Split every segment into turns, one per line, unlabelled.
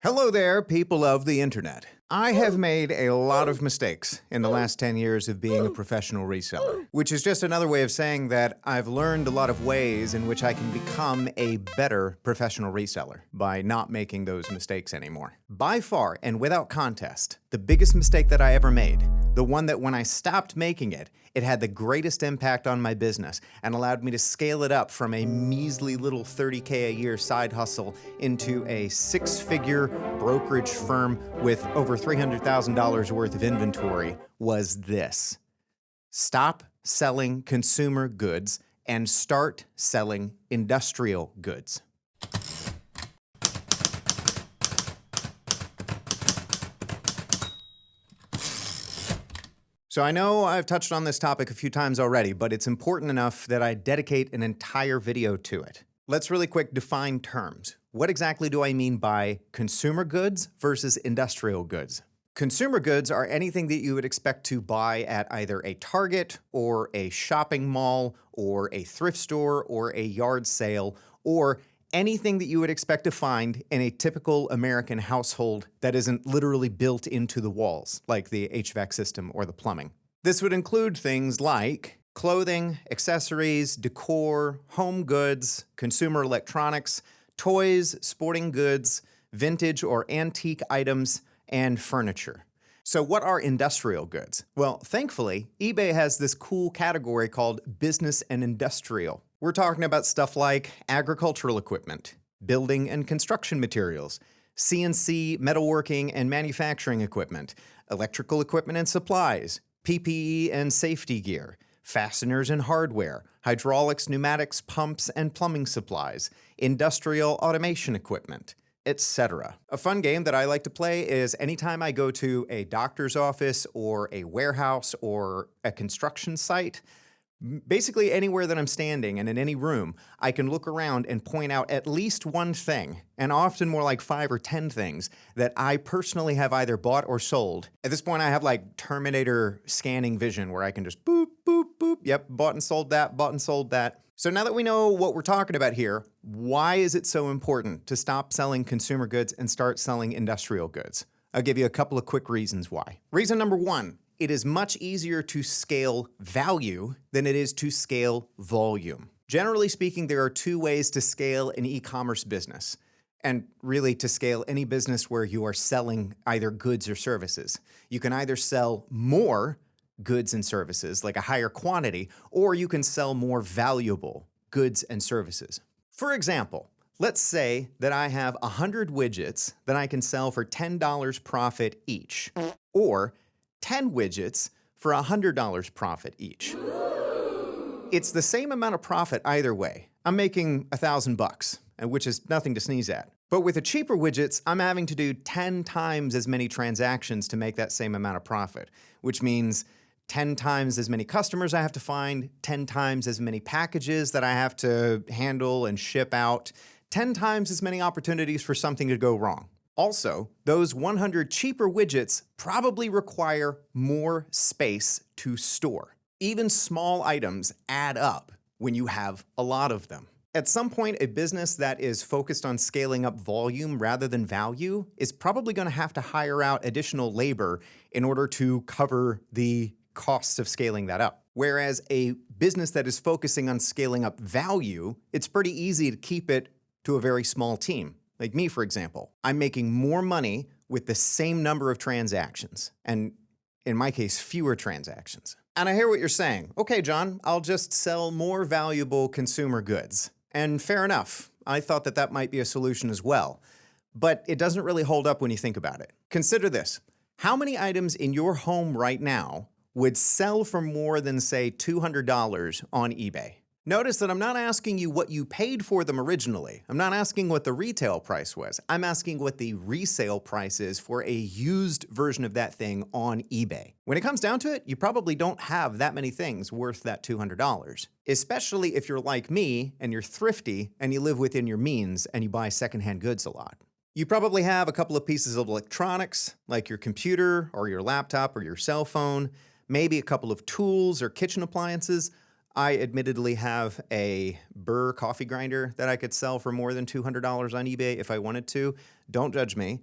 Hello there, people of the internet. I have made a lot of mistakes in the last 10 years of being a professional reseller, which is just another way of saying that I've learned a lot of ways in which I can become a better professional reseller by not making those mistakes anymore. By far, and without contest, the biggest mistake that I ever made, the one that when I stopped making it, it had the greatest impact on my business and allowed me to scale it up from a measly little $30K a year side hustle into a six-figure brokerage firm with over $300,000 worth of inventory, was this: stop selling consumer goods and start selling industrial goods. So I know I've touched on this topic a few times already, but it's important enough that I dedicate an entire video to it. Let's really quick define terms. What exactly do I mean by consumer goods versus industrial goods? Consumer goods are anything that you would expect to buy at either a Target or a shopping mall or a thrift store or a yard sale, or anything that you would expect to find in a typical American household that isn't literally built into the walls, like the HVAC system or the plumbing. This would include things like clothing, accessories, decor, home goods, consumer electronics, toys, sporting goods, vintage or antique items, and furniture. So what are industrial goods? Well, thankfully, eBay has this cool category called business and industrial. We're talking about stuff like agricultural equipment, building and construction materials, CNC, metalworking and manufacturing equipment, electrical equipment and supplies, PPE and safety gear, fasteners and hardware, hydraulics, pneumatics, pumps and plumbing supplies, industrial automation equipment, etc. A fun game that I like to play is anytime I go to a doctor's office or a warehouse or a construction site, basically anywhere that I'm standing and in any room, I can look around and point out at least one thing, and often more like 5 or 10 things, that I personally have either bought or sold. At this point, I have like Terminator scanning vision where I can just boop, boop, boop, yep, bought and sold that, bought and sold that. So now that we know what we're talking about here, why is it so important to stop selling consumer goods and start selling industrial goods? I'll give you a couple of quick reasons why. Reason number one: it is much easier to scale value than it is to scale volume. Generally speaking, there are two ways to scale an e-commerce business, and really to scale any business where you are selling either goods or services. You can either sell more goods and services, like a higher quantity, or you can sell more valuable goods and services. For example, let's say that I have 100 widgets that I can sell for $10 profit each, or 10 widgets for $100 profit each. It's the same amount of profit either way. I'm making $1,000, which is nothing to sneeze at. But with the cheaper widgets, I'm having to do 10 times as many transactions to make that same amount of profit, which means 10 times as many customers I have to find, 10 times as many packages that I have to handle and ship out, 10 times as many opportunities for something to go wrong. Also, those 100 cheaper widgets probably require more space to store. Even small items add up when you have a lot of them. At some point, a business that is focused on scaling up volume rather than value is probably going to have to hire out additional labor in order to cover the costs of scaling that up. Whereas a business that is focusing on scaling up value, it's pretty easy to keep it to a very small team. Like me, for example, I'm making more money with the same number of transactions, and in my case, fewer transactions. And I hear what you're saying. Okay, John, I'll just sell more valuable consumer goods. And fair enough. I thought that that might be a solution as well. But it doesn't really hold up when you think about it. Consider this. How many items in your home right now would sell for more than, say, $200 on eBay? Notice that I'm not asking you what you paid for them originally. I'm not asking what the retail price was. I'm asking what the resale price is for a used version of that thing on eBay. When it comes down to it, you probably don't have that many things worth that $200, especially if you're like me and you're thrifty and you live within your means and you buy secondhand goods a lot. You probably have a couple of pieces of electronics, like your computer or your laptop or your cell phone, maybe a couple of tools or kitchen appliances, I admittedly have a Burr coffee grinder that I could sell for more than $200 on eBay if I wanted to. Don't judge me.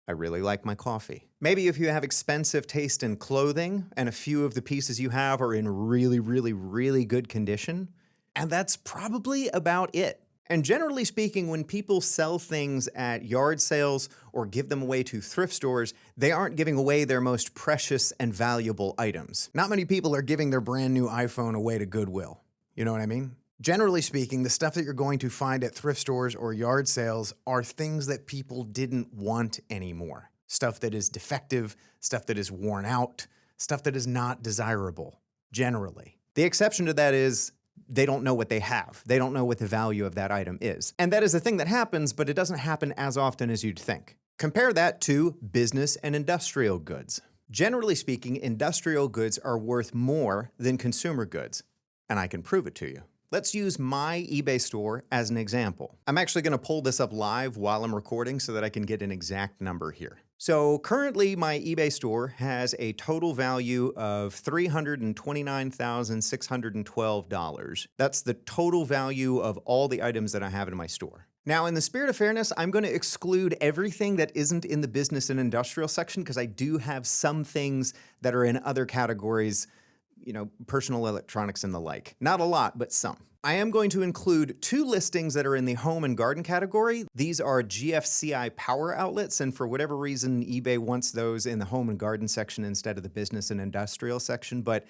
I really like my coffee. Maybe if you have expensive taste in clothing and a few of the pieces you have are in really, really, really good condition, and that's probably about it. And generally speaking, when people sell things at yard sales or give them away to thrift stores, they aren't giving away their most precious and valuable items. Not many people are giving their brand new iPhone away to Goodwill. You know what I mean? Generally speaking, the stuff that you're going to find at thrift stores or yard sales are things that people didn't want anymore. Stuff that is defective, stuff that is worn out, stuff that is not desirable, generally. The exception to that is they don't know what they have. They don't know what the value of that item is. And that is a thing that happens, but it doesn't happen as often as you'd think. Compare that to business and industrial goods. Generally speaking, industrial goods are worth more than consumer goods, and I can prove it to you. Let's use my eBay store as an example. I'm actually going to pull this up live while I'm recording so that I can get an exact number here. So currently my eBay store has a total value of $329,612. That's the total value of all the items that I have in my store. Now, in the spirit of fairness, I'm going to exclude everything that isn't in the business and industrial section because I do have some things that are in other categories, personal electronics and the like. Not a lot, but some. I am going to include 2 listings that are in the home and garden category. These are GFCI power outlets, and for whatever reason, eBay wants those in the home and garden section instead of the business and industrial section, but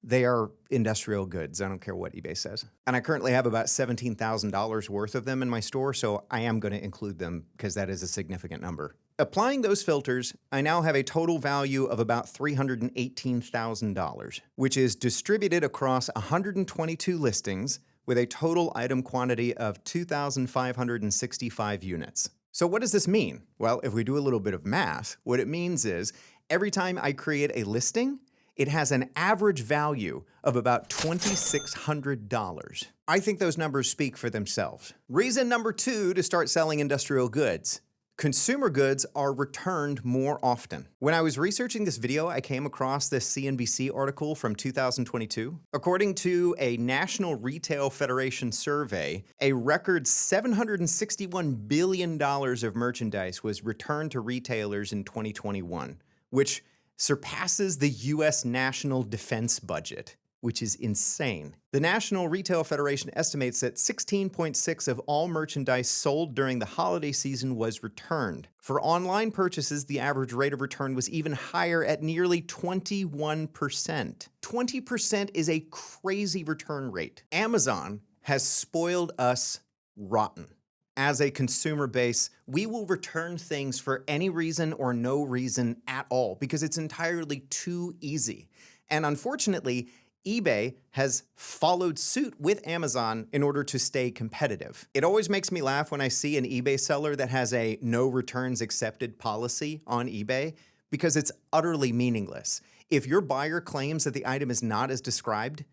they are industrial goods. I don't care what eBay says. And I currently have about $17,000 worth of them in my store, so I am going to include them because that is a significant number. Applying those filters, I now have a total value of about $318,000, which is distributed across 122 listings with a total item quantity of 2,565 units. So what does this mean? Well, if we do a little bit of math, what it means is every time I create a listing, it has an average value of about $2,600. I think those numbers speak for themselves. Reason number 2 to start selling industrial goods. Consumer goods are returned more often. When I was researching this video, I came across this CNBC article from 2022. According to a National Retail Federation survey, a record $761 billion of merchandise was returned to retailers in 2021, which surpasses the U.S. national defense budget, which is insane. The National Retail Federation estimates that 16.6% of all merchandise sold during the holiday season was returned. For online purchases, the average rate of return was even higher at nearly 21%. 20% is a crazy return rate. Amazon has spoiled us rotten. As a consumer base, we will return things for any reason or no reason at all because it's entirely too easy. And unfortunately, eBay has followed suit with Amazon in order to stay competitive. It always makes me laugh when I see an eBay seller that has a no returns accepted policy on eBay because it's utterly meaningless. If your buyer claims that the item is not as described,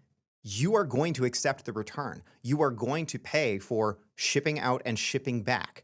you are going to accept the return. You are going to pay for shipping out and shipping back.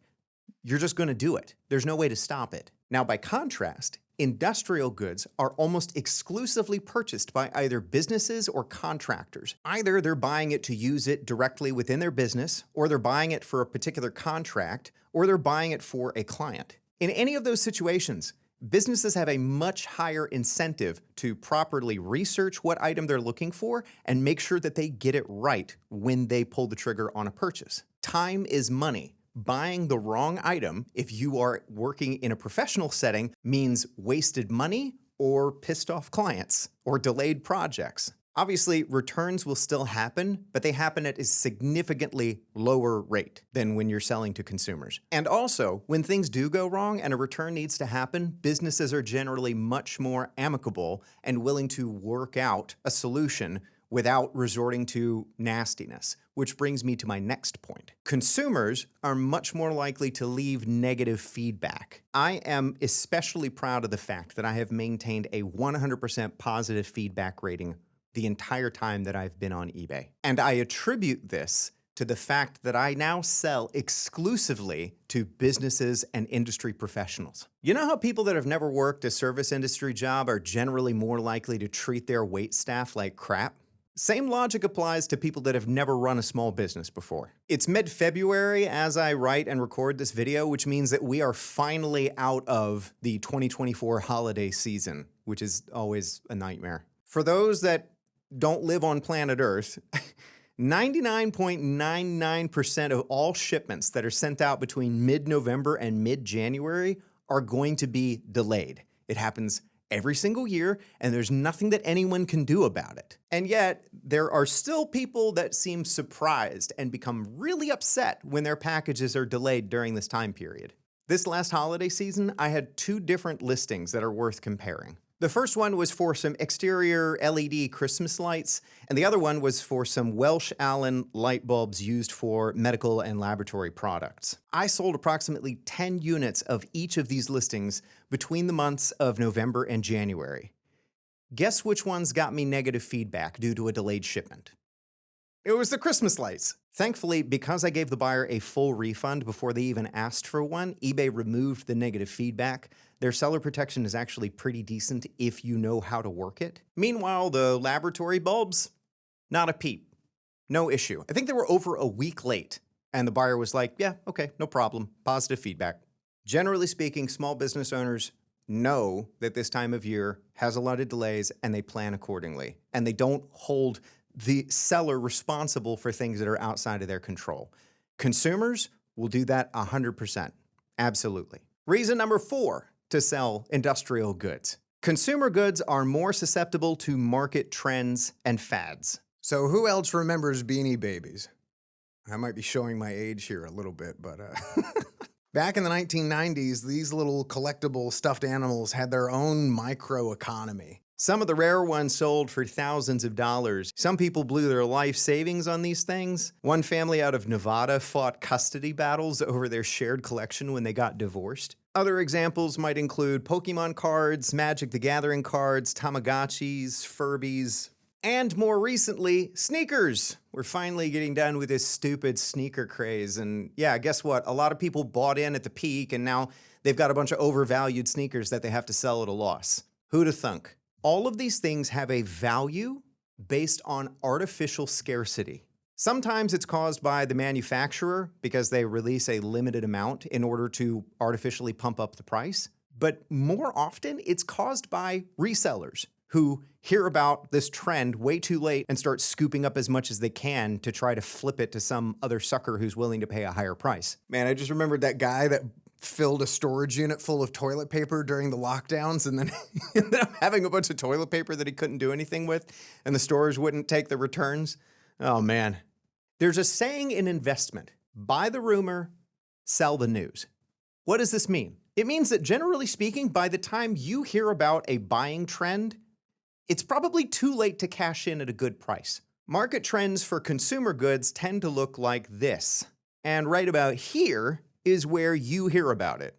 You're just going to do it. There's no way to stop it. Now, by contrast, industrial goods are almost exclusively purchased by either businesses or contractors. Either they're buying it to use it directly within their business, or they're buying it for a particular contract, or they're buying it for a client. In any of those situations, businesses have a much higher incentive to properly research what item they're looking for and make sure that they get it right when they pull the trigger on a purchase. Time is money. Buying the wrong item, if you are working in a professional setting, means wasted money or pissed off clients or delayed projects. Obviously, returns will still happen, but they happen at a significantly lower rate than when you're selling to consumers. And also, when things do go wrong and a return needs to happen, businesses are generally much more amicable and willing to work out a solution without resorting to nastiness, which brings me to my next point. Consumers are much more likely to leave negative feedback. I am especially proud of the fact that I have maintained a 100% positive feedback rating the entire time that I've been on eBay. And I attribute this to the fact that I now sell exclusively to businesses and industry professionals. You know how people that have never worked a service industry job are generally more likely to treat their wait staff like crap? Same logic applies to people that have never run a small business before. It's mid-February as I write and record this video, which means that we are finally out of the 2024 holiday season, which is always a nightmare. For those that don't live on planet Earth, 99.99% of all shipments that are sent out between mid-November and mid-January are going to be delayed. It happens every single year, and there's nothing that anyone can do about it. And yet, there are still people that seem surprised and become really upset when their packages are delayed during this time period. This last holiday season, I had 2 different listings that are worth comparing. The first one was for some exterior LED Christmas lights, and the other one was for some Welsh Allen light bulbs used for medical and laboratory products. I sold approximately 10 units of each of these listings between the months of November and January. Guess which ones got me negative feedback due to a delayed shipment? It was the Christmas lights. Thankfully, because I gave the buyer a full refund before they even asked for one, eBay removed the negative feedback. Their seller protection is actually pretty decent if you know how to work it. Meanwhile, the laboratory bulbs, not a peep. No issue. I think they were over a week late, and the buyer was like, yeah, okay, no problem. Positive feedback. Generally speaking, small business owners know that this time of year has a lot of delays, and they plan accordingly. And they don't hold the seller responsible for things that are outside of their control. Consumers will do that 100%. Absolutely. Reason number 4 to sell industrial goods. Consumer goods are more susceptible to market trends and fads.
So who else remembers Beanie Babies? I might be showing my age here a little bit, but back in the 1990s, these little collectible stuffed animals had their own microeconomy.
Some of the rare ones sold for thousands of dollars. Some people blew their life savings on these things. One family out of Nevada fought custody battles over their shared collection when they got divorced. Other examples might include Pokemon cards, Magic the Gathering cards, Tamagotchis, Furbies, and more recently, sneakers. We're finally getting done with this stupid sneaker craze. And yeah, guess what? A lot of people bought in at the peak, and now they've got a bunch of overvalued sneakers that they have to sell at a loss. Who'da thunk? All of these things have a value based on artificial scarcity. Sometimes it's caused by the manufacturer because they release a limited amount in order to artificially pump up the price. But more often, it's caused by resellers who hear about this trend way too late and start scooping up as much as they can to try to flip it to some other sucker who's willing to pay a higher price.
Man, I just remembered that guy that filled a storage unit full of toilet paper during the lockdowns and then he ended up having a bunch of toilet paper that he couldn't do anything with, and the stores wouldn't take the returns. Oh, man.
There's a saying in investment: buy the rumor, sell the news. What does this mean? It means that generally speaking, by the time you hear about a buying trend, it's probably too late to cash in at a good price. Market trends for consumer goods tend to look like this. And right about here is where you hear about it.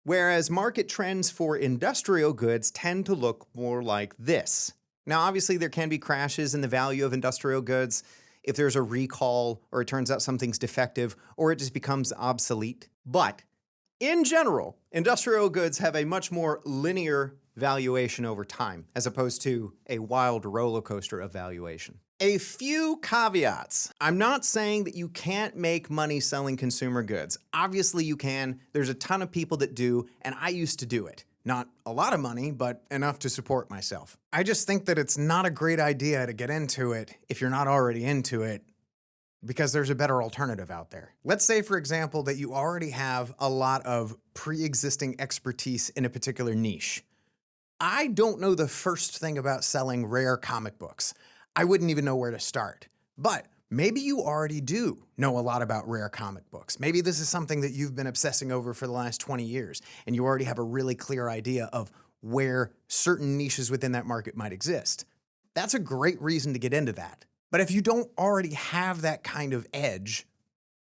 Whereas market trends for industrial goods tend to look more like this. Now, obviously, there can be crashes in the value of industrial goods if there's a recall, or it turns out something's defective, or it just becomes obsolete. But in general, industrial goods have a much more linear valuation over time, as opposed to a wild roller coaster of valuation. A few caveats. I'm not saying that you can't make money selling consumer goods. Obviously you can. There's a ton of people that do, and I used to do it. Not a lot of money, but enough to support myself. I just think that it's not a great idea to get into it if you're not already into it, because there's a better alternative out there. Let's say, for example, that you already have a lot of pre-existing expertise in a particular niche. I don't know the first thing about selling rare comic books. I wouldn't even know where to start. But maybe you already do know a lot about rare comic books. Maybe this is something that you've been obsessing over for the last 20 years, and you already have a really clear idea of where certain niches within that market might exist. That's a great reason to get into that. But if you don't already have that kind of edge,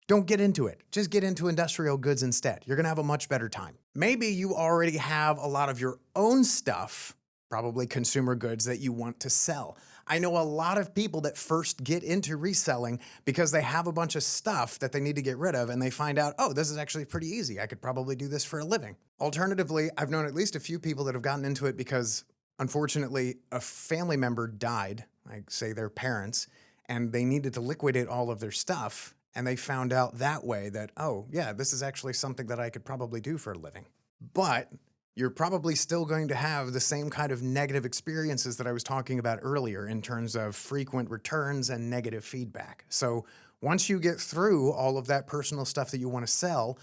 don't get into it. Just get into industrial goods instead. You're gonna have a much better time. Maybe you already have a lot of your own stuff, probably consumer goods, that you want to sell. I know a lot of people that first get into reselling because they have a bunch of stuff that they need to get rid of, and they find out, oh, this is actually pretty easy. I could probably do this for a living. Alternatively, I've known at least a few people that have gotten into it because
Unfortunately, a family member died, like say their parents, and they needed to liquidate all of their stuff. And they found out that way that, oh, yeah, this is actually something that I could probably do for a living. But you're probably still going to have the same kind of negative experiences that I was talking about earlier in terms of frequent returns and negative feedback. So once you get through all of that personal stuff that you want to sell,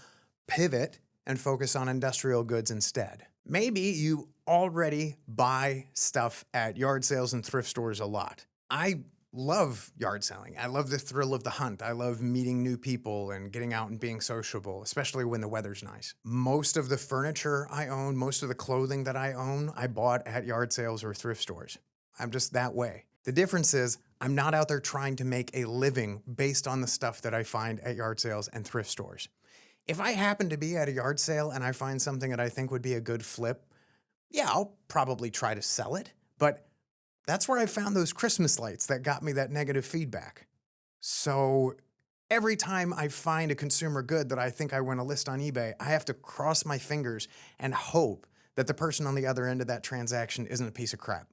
pivot and focus on industrial goods instead. Maybe you already buy stuff at yard sales and thrift stores a lot. I love yard selling. I love the thrill of the hunt. I love meeting new people and getting out and being sociable, especially when the weather's nice. Most of the furniture I own, most of the clothing that I own, I bought at yard sales or thrift stores. I'm just that way. The difference is I'm not out there trying to make a living based on the stuff that I find at yard sales and thrift stores. If I happen to be at a yard sale and I find something that I think would be a good flip, yeah, I'll probably try to sell it, but that's where I found those Christmas lights that got me that negative feedback. So every time I find a consumer good that I think I want to list on eBay, I have to cross my fingers and hope that the person on the other end of that transaction isn't a piece of crap.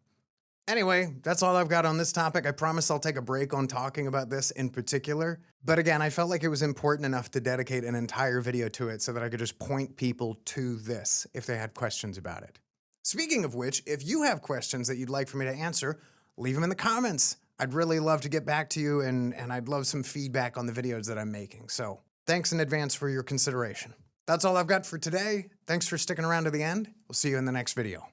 Anyway, that's all I've got on this topic. I promise I'll take a break on talking about this in particular. But again, I felt like it was important enough to dedicate an entire video to it so that I could just point people to this if they had questions about it. Speaking of which, if you have questions that you'd like for me to answer, leave them in the comments. I'd really love to get back to you, and I'd love some feedback on the videos that I'm making. So thanks in advance for your consideration. That's all I've got for today. Thanks for sticking around to the end. We'll see you in the next video.